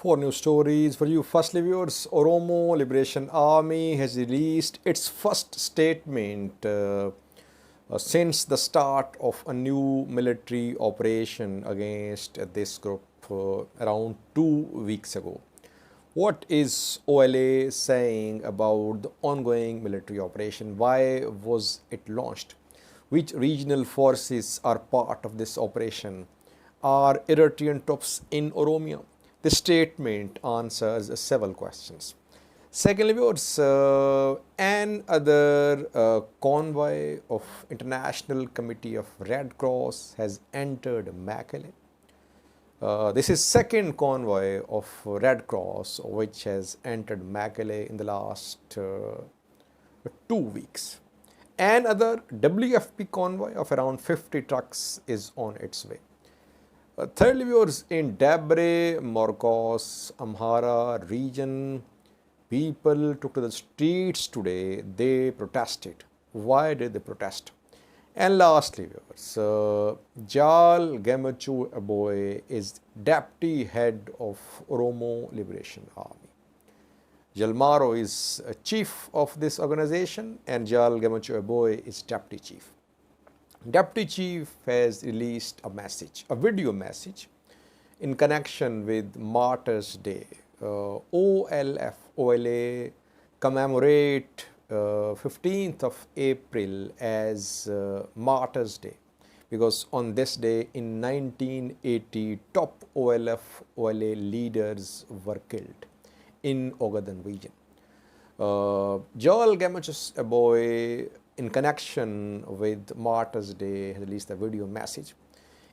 Four news stories for you. Firstly, viewers, Oromo Liberation Army has released its first statement since the start of a new military operation against this group around 2 weeks ago. What is OLA saying about the ongoing military operation? Why was it launched? Which regional forces are part of this operation? Are Eritrean troops in Oromia? The statement answers several questions. Secondly, viewers, another convoy of International Committee of Red Cross has entered Mekele. This is second convoy of Red Cross which has entered Mekele in the last 2 weeks. Another WFP convoy of around 50 trucks is on its way. Thirdly, viewers, in Debre Berhan Amhara region, people took to the streets today. They protested. Why did they protest? And lastly, viewers, Jal Gemachu Aboy is deputy head of Oromo Liberation Army. Jalmaro is chief of this organization and Jal Gemachu Aboy is deputy chief. Deputy chief has released a message, a video message in connection with Martyrs' Day. OLA commemorate 15th of April as Martyrs' Day because on this day in 1980 top OLA leaders were killed in Ogaden region. Joel Gamachus Aboy in connection with Martyrs' Day has released a video message.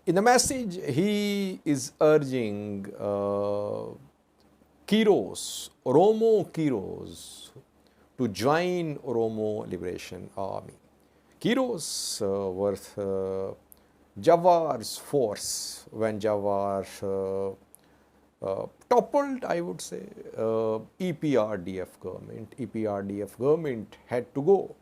In the message, he is urging Qeerroos, Oromo Qeerroos, to join Oromo Liberation Army. Qeerroos were Jawar's force when Jawar toppled, I would say, EPRDF government. EPRDF government had to go.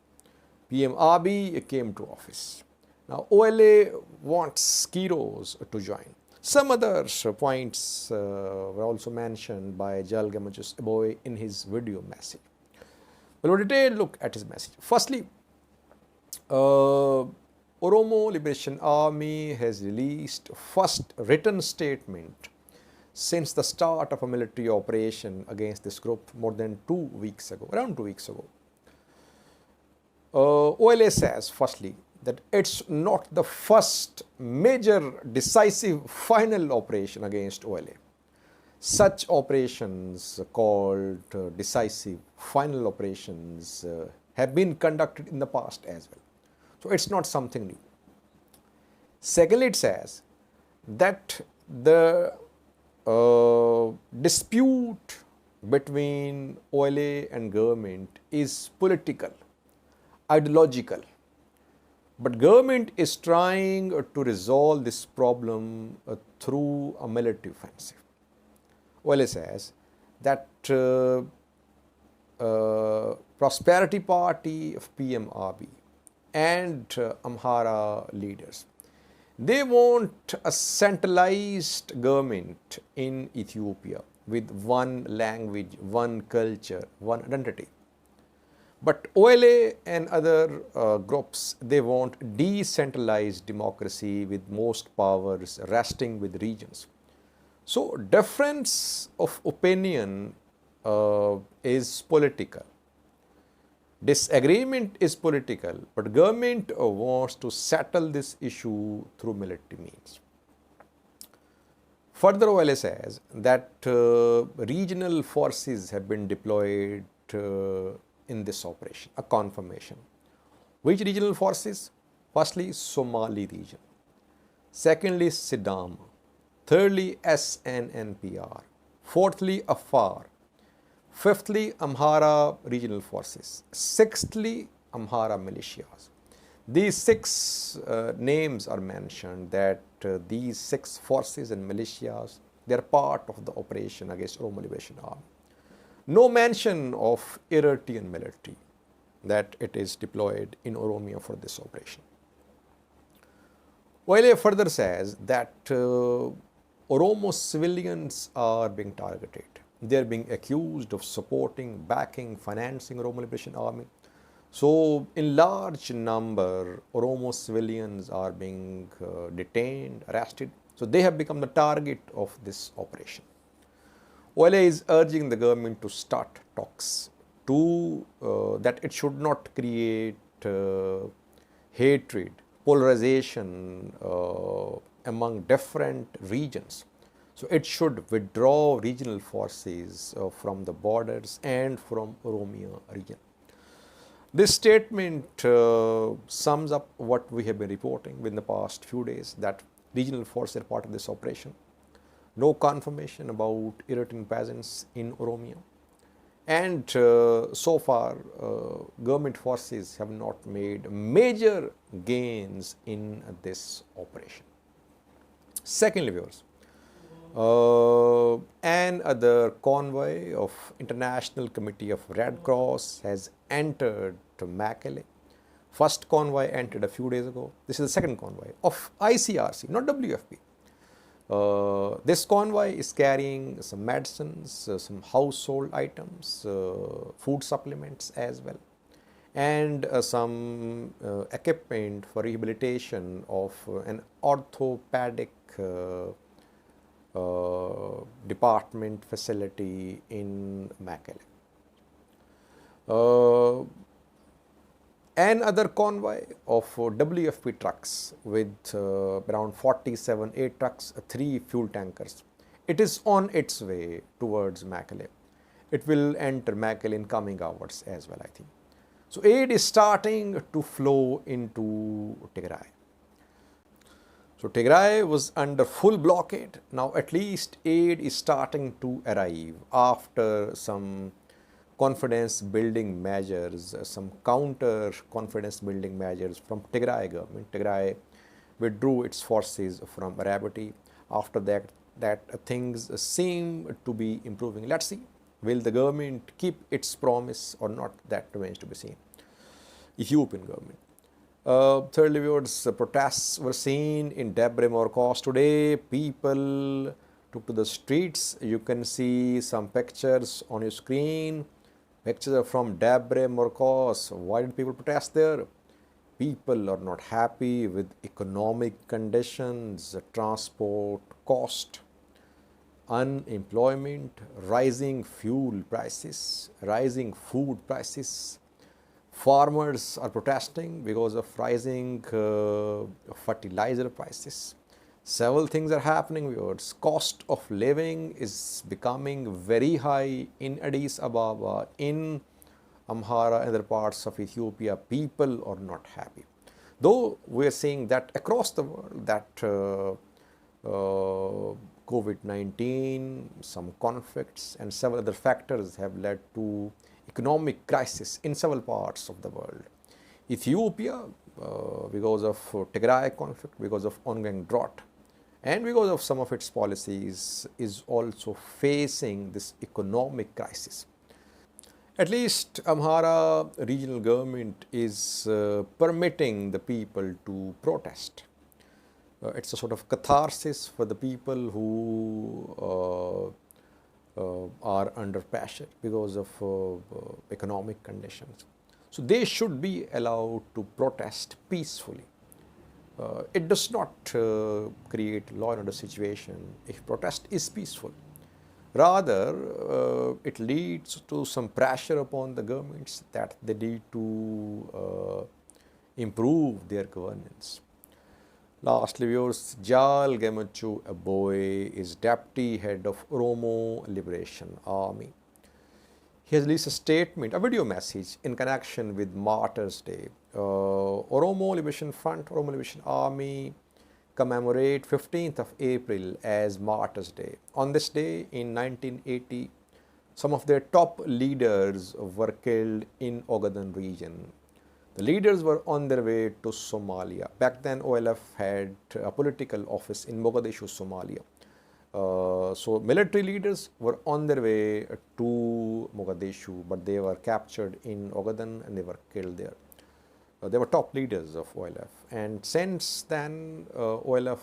PM Abiy came to office. Now OLA wants Qeerroos to join. Some other points were also mentioned by Jal Gamachus Aboy in his video message. We'll have a detailed look at his message. Firstly, Oromo Liberation Army has released first written statement since the start of a military operation against this group more than 2 weeks ago, around 2 weeks ago. OLA says, firstly, that it's not the first major decisive final operation against OLA. Such operations called decisive final operations have been conducted in the past as well. So it's not something new. Secondly, it says that the dispute between OLA and government is political, ideological. But government is trying to resolve this problem through a military offensive. OLA says that Prosperity Party of PM Abiy and Amhara leaders, they want a centralized government in Ethiopia with one language, one culture, one identity. But OLA and other groups, they want decentralized democracy with most powers resting with regions. So difference of opinion is political. Disagreement is political, but government wants to settle this issue through military means. Further, OLA says that regional forces have been deployed in this operation, a confirmation. Which regional forces? Firstly, Somali region. Secondly, Sidama. Thirdly, SNNPR. Fourthly, Afar. Fifthly, Amhara regional forces. Sixthly, Amhara militias. These six names are mentioned, that these six forces and militias, they are part of the operation against Oromo Liberation Army. No mention of Eritrean military, that it is deployed in Oromia for this operation. OLA further says that Oromo civilians are being targeted. They are being accused of supporting, backing, financing Oromo Liberation Army. So, in large number, Oromo civilians are being detained, arrested. So, they have become the target of this operation. OLA is urging the government to start talks to that it should not create hatred, polarization among different regions. So it should withdraw regional forces from the borders and from Oromia region. This statement sums up what we have been reporting in the past few days, that regional forces are part of this operation. No confirmation about irritating peasants in Oromia. And so far, government forces have not made major gains in this operation. Secondly, viewers, another convoy of International Committee of Red Cross has entered to Mekele. First convoy entered a few days ago. This is the second convoy of ICRC, not WFP. This convoy is carrying some medicines, some household items, food supplements as well, and some equipment for rehabilitation of an orthopedic department facility in Mekele. Another convoy of WFP trucks with around 47 aid trucks, 3 fuel tankers. It is on its way towards Mekele. It will enter Mekele in coming hours as well, I think. So aid is starting to flow into Tigray. So Tigray was under full blockade. Now at least aid is starting to arrive after some confidence building measures, some counter confidence building measures from Tigray government. Tigray withdrew its forces from Arabati. After that things seem to be improving. Let's see, will the government keep its promise or not? That remains to be seen. Ethiopian government. Thirdly, viewers, protests were seen in Debre Berhan today. People took to the streets. You can see some pictures on your screen. Pictures are from Debre Berhan. Why did people protest there? People are not happy with economic conditions, transport cost, unemployment, rising fuel prices, rising food prices. Farmers are protesting because of rising fertilizer prices. Several things are happening, viewers. Cost of living is becoming very high in Addis Ababa, in Amhara and other parts of Ethiopia. People are not happy. Though we are seeing that across the world, that COVID-19, some conflicts and several other factors have led to economic crisis in several parts of the world. Ethiopia, because of Tigray conflict, because of ongoing drought, and because of some of its policies, is also facing this economic crisis. At least Amhara regional government is permitting the people to protest. It's a sort of catharsis for the people who are under pressure because of economic conditions. So they should be allowed to protest peacefully. It does not create law and order situation if protest is peaceful. Rather, it leads to some pressure upon the governments that they need to improve their governance. Lastly, viewers, Jal Gemachu Aboy is deputy head of Oromo Liberation Army. He has released a statement, a video message in connection with Martyrs' Day. Oromo Liberation Front, Oromo Liberation Army commemorate 15th of April as Martyrs' Day. On this day in 1980, some of their top leaders were killed in Ogaden region. The leaders were on their way to Somalia. Back then, OLF had a political office in Mogadishu, Somalia. So military leaders were on their way to Mogadishu, but they were captured in Ogaden and they were killed there. They were top leaders of OLF. And since then, OLA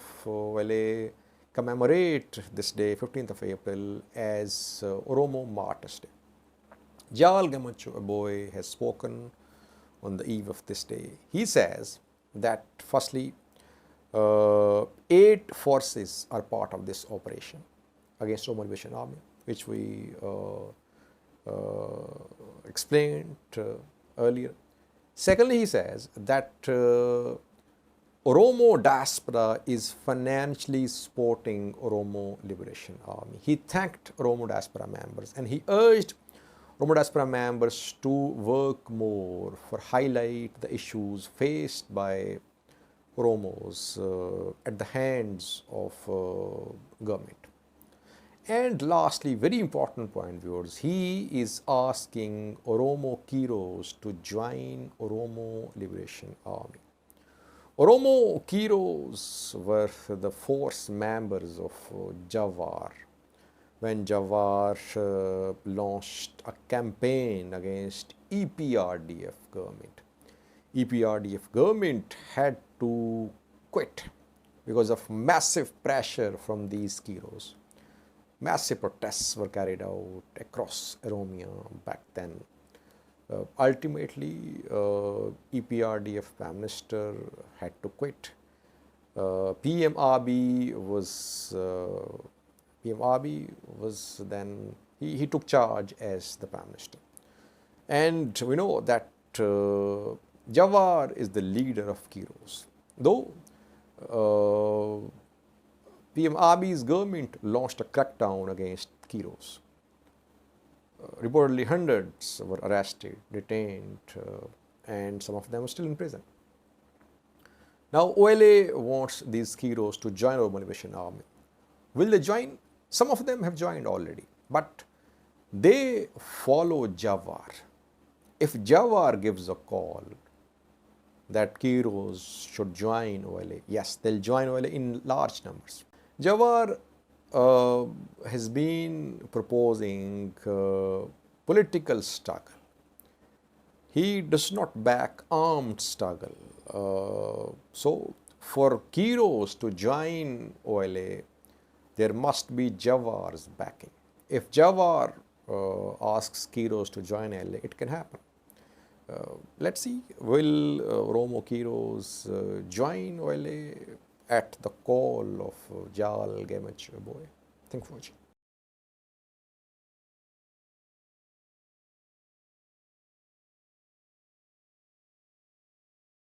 commemorate this day, 15th of April, as Oromo Martyrs Day. Jal Gamacho Aboy has spoken on the eve of this day. He says that firstly, 8 forces are part of this operation against Oromo Liberation Army, which we explained earlier. Secondly, he says that Oromo diaspora is financially supporting Oromo Liberation Army. He thanked Oromo diaspora members and he urged Oromo diaspora members to work more for highlight the issues faced by Oromos at the hands of government. And lastly, very important point, viewers, he is asking Oromo Qeerroos to join Oromo Liberation Army. Oromo Qeerroos were the force members of Jawar when Jawar launched a campaign against EPRDF government. EPRDF government had to quit because of massive pressure from these Qeerroos. Massive protests were carried out across Oromia back then. Ultimately, EPRDF Prime Minister had to quit. PM Abiy was then, he took charge as the Prime Minister. And we know that Jawar is the leader of Qeerroos. Though PM Abiy's government launched a crackdown against Qeerroos. Reportedly hundreds were arrested, detained, and some of them are still in prison. Now OLA wants these Qeerroos to join Oromo Liberation Army. Will they join? Some of them have joined already, but they follow Jawar. If Jawar gives a call that Qeerroos should join OLA, yes, they'll join OLA in large numbers. Jawar has been proposing political struggle. He does not back armed struggle. So for Qeerroos to join OLA, there must be Jawar's backing. If Jawar asks Qeerroos to join OLA, it can happen. Let's see, will Oromo Qeerroos join OLA at the call of Jal Gamacho Aboy? Thank you for watching.